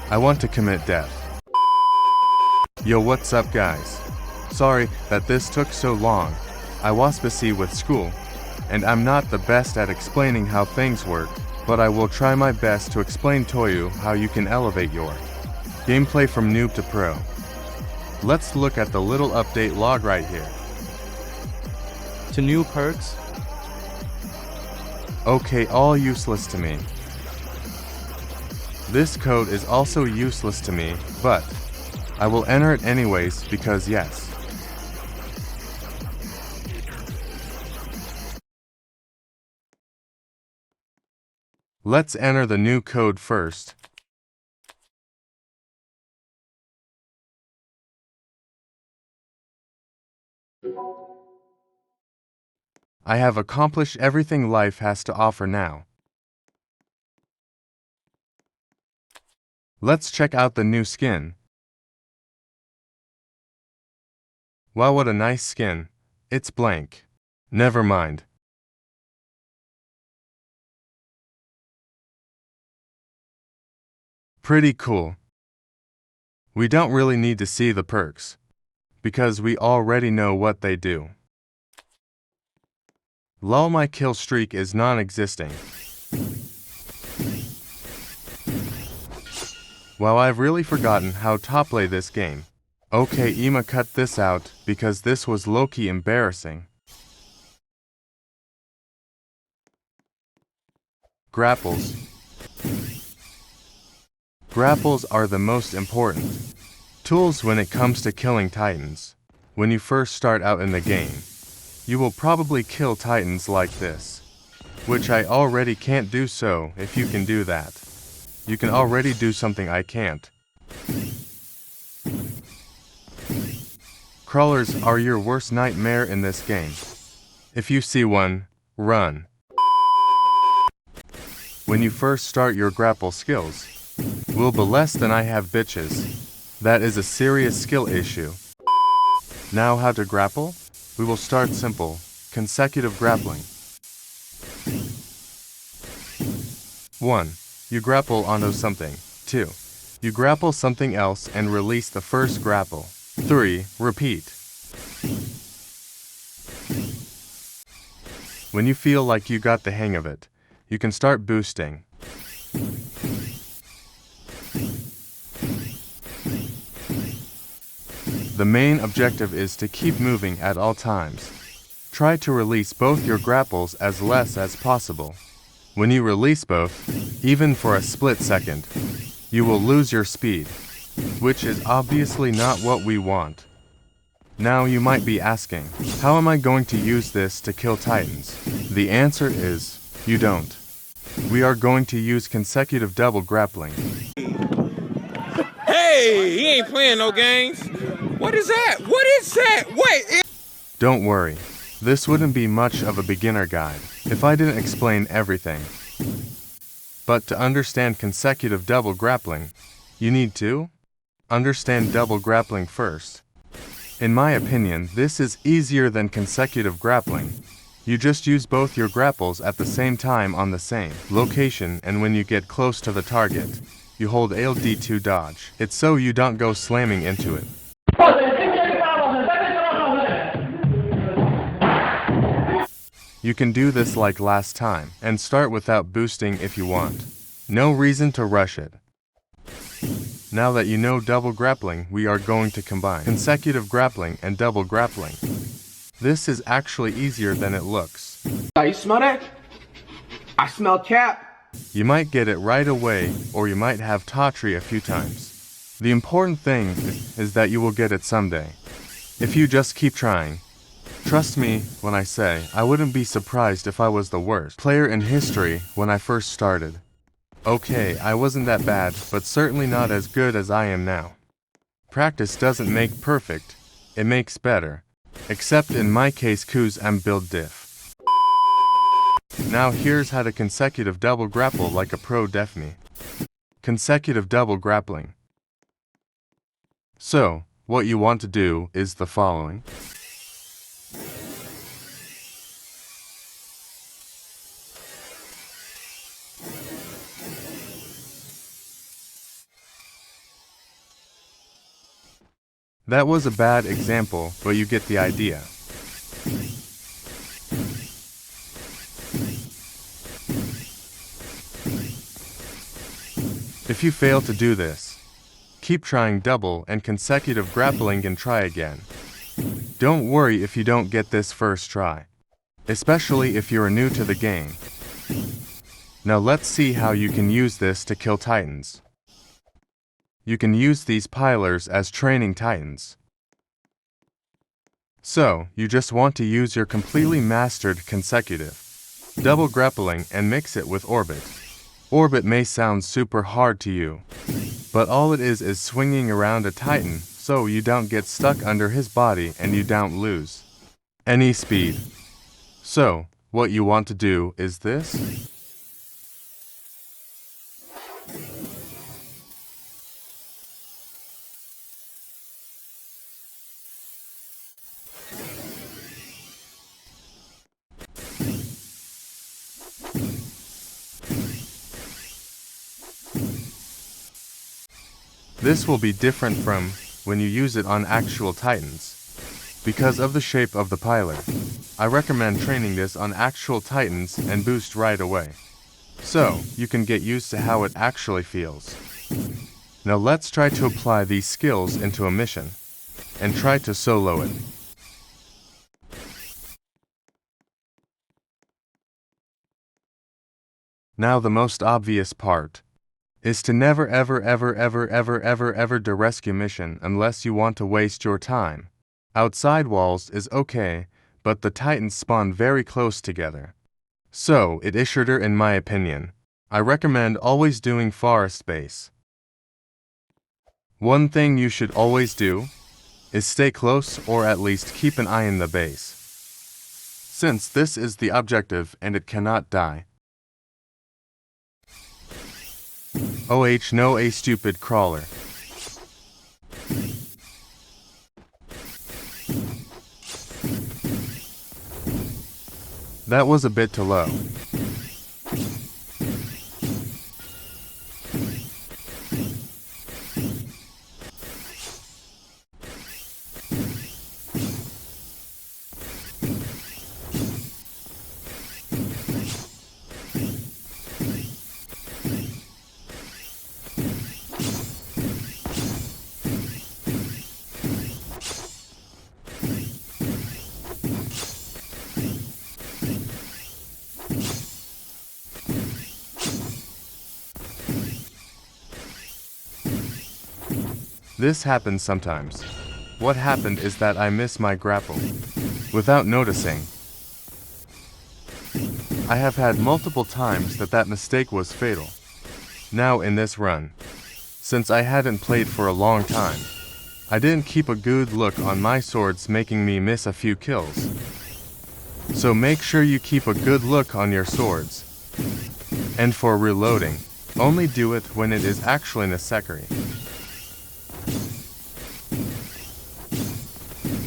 I want to commit death. Yo, what's up guys? Sorry that this took so long. I was busy with school, and I'm not the best at explaining how things work, but I will try my best to explain to you how you can elevate your gameplay from noob to pro. Let's look at the little update log right here. To new perks. Okay, all useless to me. This code is also useless to me, but I will enter it anyways because yes. Let's enter the new code first. I have accomplished everything life has to offer now. Let's check out the new skin. Wow, what a nice skin. It's blank. Never mind. Pretty cool. We don't really need to see the perks, because we already know what they do. Lol, my kill streak is non-existing. Wow, I've really forgotten how to play this game. Okay, Ima, cut this out, because this was low-key embarrassing. Grapples. Grapples are the most important tools when it comes to killing titans. When you first start out in the game, you will probably kill titans like this, which I already can't do, so if you can do that, you can already do something I can't. Crawlers are your worst nightmare in this game. If you see one, run. When you first start your grapple skills, will be less than I have bitches. That is a serious skill issue. Now how to grapple? We will start simple, consecutive grappling. 1. You grapple onto something. 2. You grapple something else and release the first grapple. 3. Repeat. When you feel like you got the hang of it, you can start boosting. The main objective is to keep moving at all times. Try to release both your grapples as less as possible. When you release both, even for a split second, you will lose your speed, which is obviously not what we want. Now you might be asking, how am I going to use this to kill titans? The answer is, you don't. We are going to use consecutive double grappling. Hey, he ain't playing no games. What is that? What is that? Wait. Don't worry. This wouldn't be much of a beginner guide if I didn't explain everything. But to understand consecutive double grappling, you need to understand double grappling first. In my opinion, this is easier than consecutive grappling. You just use both your grapples at the same time on the same location, and when you get close to the target, you hold ALD to dodge. It's so you don't go slamming into it. You can do this like last time, and start without boosting if you want. No reason to rush it. Now that you know double grappling, we are going to combine consecutive grappling and double grappling. This is actually easier than it looks. You smell that? I smell cap. You might get it right away, or you might have tawdry a few times. The important thing is that you will get it someday, if you just keep trying. Trust me when I say, I wouldn't be surprised if I was the worst player in history when I first started. Okay, I wasn't that bad, but certainly not as good as I am now. Practice doesn't make perfect, it makes better. Except in my case, 'cause I'm build diff. Now here's how to consecutive double grapple like a pro Defni. Consecutive double grappling. So, what you want to do is the following. That was a bad example, but you get the idea. If you fail to do this, keep trying double and consecutive grappling and try again. Don't worry if you don't get this first try, especially if you are new to the game. Now let's see how you can use this to kill titans. You can use these pilers as training titans. So, you just want to use your completely mastered consecutive double grappling and mix it with orbit. Orbit may sound super hard to you, but all it is swinging around a titan so you don't get stuck under his body and you don't lose any speed. So, what you want to do is this. This will be different from when you use it on actual titans. Because of the shape of the piler, I recommend training this on actual titans and boost right away, so you can get used to how it actually feels. Now let's try to apply these skills into a mission, and try to solo it. Now the most obvious part is to never ever do rescue mission unless you want to waste your time. Outside walls is okay, but the titans spawn very close together. So, it is shorter in my opinion. I recommend always doing forest base. One thing you should always do is stay close or at least keep an eye in the base, since this is the objective and it cannot die. No, a stupid crawler. That was a bit too low. This happens sometimes. What happened is that I missed my grapple without noticing. I have had multiple times that mistake was fatal. Now in this run, since I hadn't played for a long time, I didn't keep a good look on my swords, making me miss a few kills. So make sure you keep a good look on your swords. And for reloading, only do it when it is actually necessary.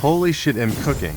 Holy shit, I'm cooking.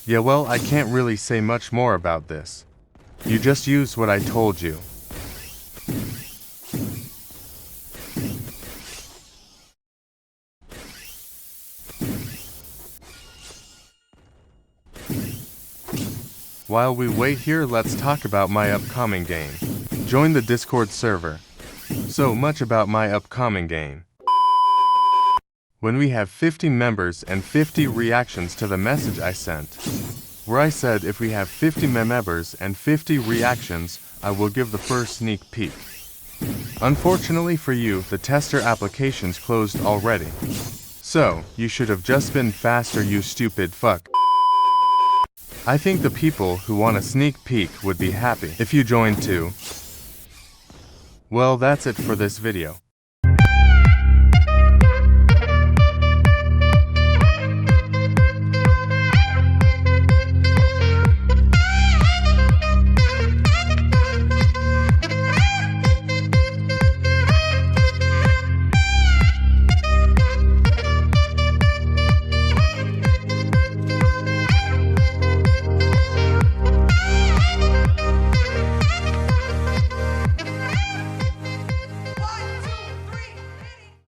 Yeah, well, I can't really say much more about this. You just use what I told you. While we wait here, let's talk about my upcoming game. Join the Discord server. So much about my upcoming game. when we have 50 members and 50 reactions to the message I sent, where I said if we have 50 members and 50 reactions, I will give the first sneak peek. Unfortunately for you, the tester application's closed already. So, you should have just been faster, you stupid fuck. I think the people who want a sneak peek would be happy if you joined too. Well, that's it for this video.